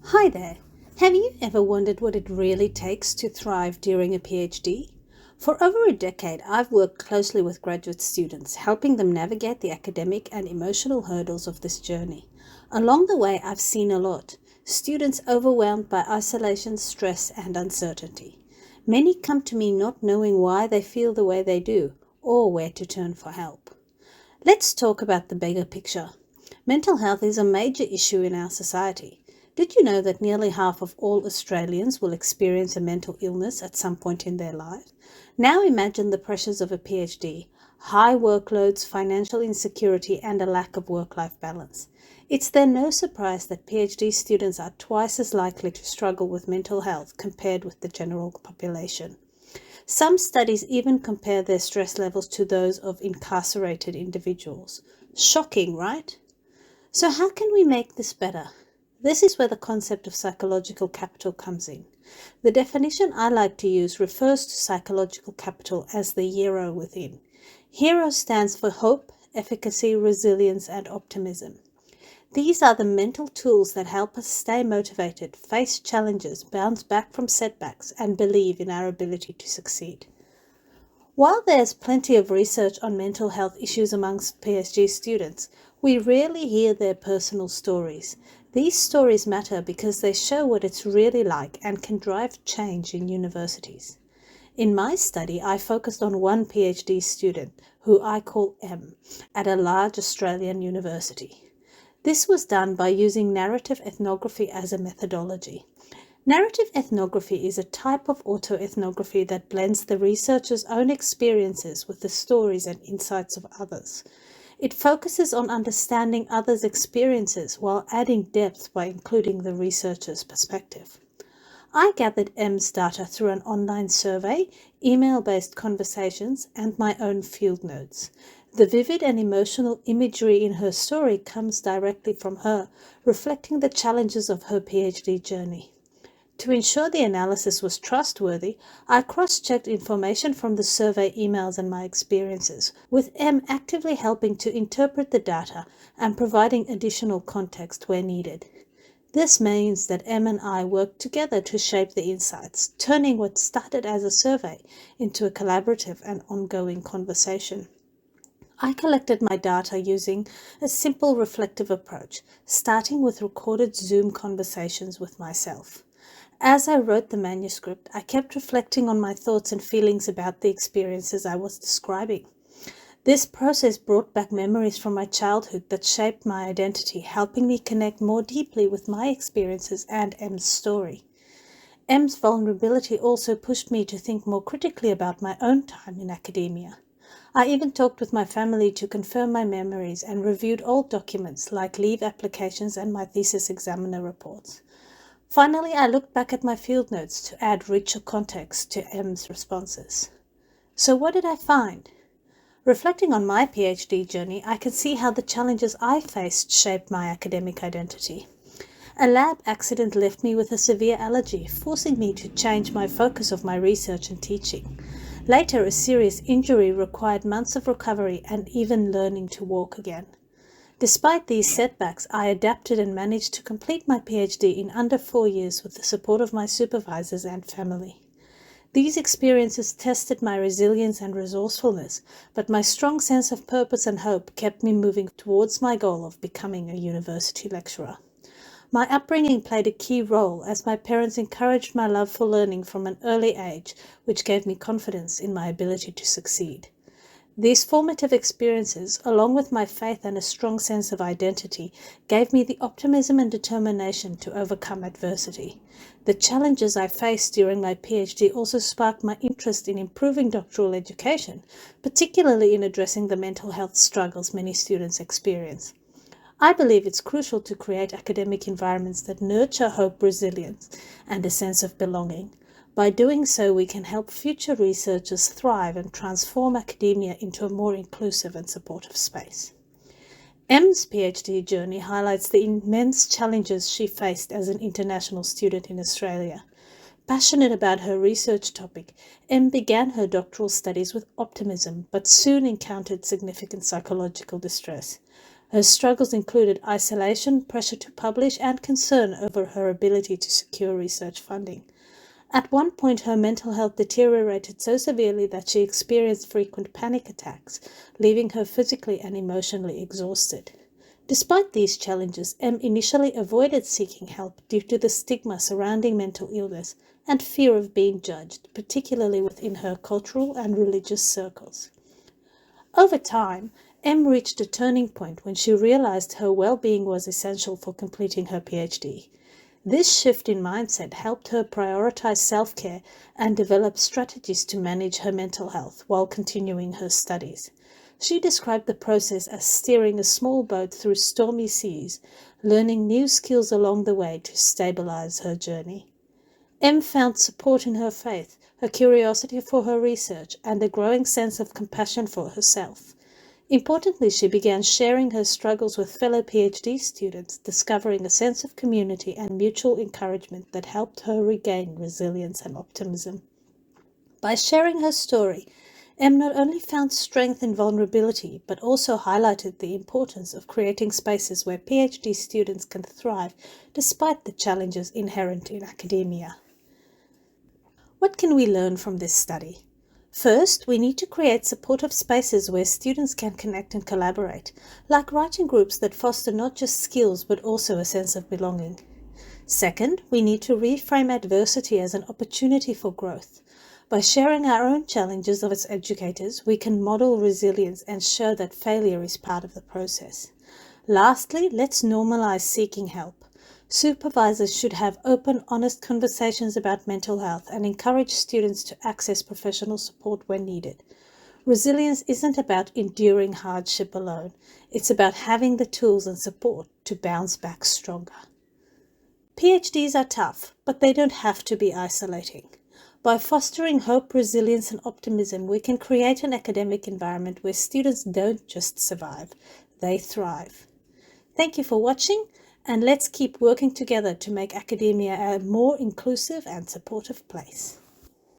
Hi there. Have you ever wondered what it really takes to thrive during a PhD? For over a decade, I've worked closely with graduate students, helping them navigate the academic and emotional hurdles of this journey. Along the way, I've seen a lot. Students overwhelmed by isolation, stress, and uncertainty. Many come to me not knowing why they feel the way they do or where to turn for help. Let's talk about the bigger picture. Mental health is a major issue in our society. Did you know that nearly half of all Australians will experience a mental illness at some point in their life? Now imagine the pressures of a PhD, high workloads, financial insecurity, and a lack of work-life balance. It's then no surprise that PhD students are twice as likely to struggle with mental health compared with the general population. Some studies even compare their stress levels to those of incarcerated individuals. Shocking, right? So how can we make this better? This is where the concept of psychological capital comes in. The definition I like to use refers to psychological capital as the hero within. Hero stands for hope, efficacy, resilience, and optimism. These are the mental tools that help us stay motivated, face challenges, bounce back from setbacks, and believe in our ability to succeed. While there's plenty of research on mental health issues amongst PhD students, we rarely hear their personal stories. These stories matter because they show what it's really like and can drive change in universities. In my study, I focused on one PhD student, who I call M, at a large Australian university. This was done by using narrative ethnography as a methodology. Narrative ethnography is a type of autoethnography that blends the researcher's own experiences with the stories and insights of others. It focuses on understanding others' experiences while adding depth by including the researcher's perspective. I gathered M's data through an online survey, email-based conversations, and my own field notes. The vivid and emotional imagery in her story comes directly from her, reflecting the challenges of her PhD journey. To ensure the analysis was trustworthy, I cross-checked information from the survey emails and my experiences, with M actively helping to interpret the data and providing additional context where needed. This means that M and I worked together to shape the insights, turning what started as a survey into a collaborative and ongoing conversation. I collected my data using a simple reflective approach, starting with recorded Zoom conversations with myself. As I wrote the manuscript, I kept reflecting on my thoughts and feelings about the experiences I was describing. This process brought back memories from my childhood that shaped my identity, helping me connect more deeply with my experiences and M's story. M's vulnerability also pushed me to think more critically about my own time in academia. I even talked with my family to confirm my memories and reviewed old documents like leave applications and my thesis examiner reports. Finally, I looked back at my field notes to add richer context to M's responses. So what did I find? Reflecting on my PhD journey, I can see how the challenges I faced shaped my academic identity. A lab accident left me with a severe allergy, forcing me to change my focus of my research and teaching. Later, a serious injury required months of recovery and even learning to walk again. Despite these setbacks, I adapted and managed to complete my PhD in under 4 years with the support of my supervisors and family. These experiences tested my resilience and resourcefulness, but my strong sense of purpose and hope kept me moving towards my goal of becoming a university lecturer. My upbringing played a key role as my parents encouraged my love for learning from an early age, which gave me confidence in my ability to succeed. These formative experiences, along with my faith and a strong sense of identity, gave me the optimism and determination to overcome adversity. The challenges I faced during my PhD also sparked my interest in improving doctoral education, particularly in addressing the mental health struggles many students experience. I believe it's crucial to create academic environments that nurture hope, resilience, and a sense of belonging. By doing so, we can help future researchers thrive and transform academia into a more inclusive and supportive space. M's PhD journey highlights the immense challenges she faced as an international student in Australia. Passionate about her research topic, M began her doctoral studies with optimism, but soon encountered significant psychological distress. Her struggles included isolation, pressure to publish, and concern over her ability to secure research funding. At one point, her mental health deteriorated so severely that she experienced frequent panic attacks, leaving her physically and emotionally exhausted. Despite these challenges, M initially avoided seeking help due to the stigma surrounding mental illness and fear of being judged, particularly within her cultural and religious circles. Over time, M reached a turning point when she realized her well-being was essential for completing her PhD. This shift in mindset helped her prioritize self-care and develop strategies to manage her mental health while continuing her studies. She described the process as steering a small boat through stormy seas, learning new skills along the way to stabilize her journey. M found support in her faith, her curiosity for her research, and a growing sense of compassion for herself. Importantly, she began sharing her struggles with fellow PhD students, discovering a sense of community and mutual encouragement that helped her regain resilience and optimism. By sharing her story, M not only found strength in vulnerability, but also highlighted the importance of creating spaces where PhD students can thrive despite the challenges inherent in academia. What can we learn from this study? First, we need to create supportive spaces where students can connect and collaborate, like writing groups that foster not just skills but also a sense of belonging. Second, we need to reframe adversity as an opportunity for growth. By sharing our own challenges as educators, we can model resilience and show that failure is part of the process. Lastly, let's normalize seeking help. Supervisors should have open, honest conversations about mental health and encourage students to access professional support when needed. Resilience isn't about enduring hardship alone. It's about having the tools and support to bounce back stronger. PhDs are tough, but they don't have to be isolating. By fostering hope, resilience, and optimism, we can create an academic environment where students don't just survive, they thrive. Thank you for watching, and let's keep working together to make academia a more inclusive and supportive place.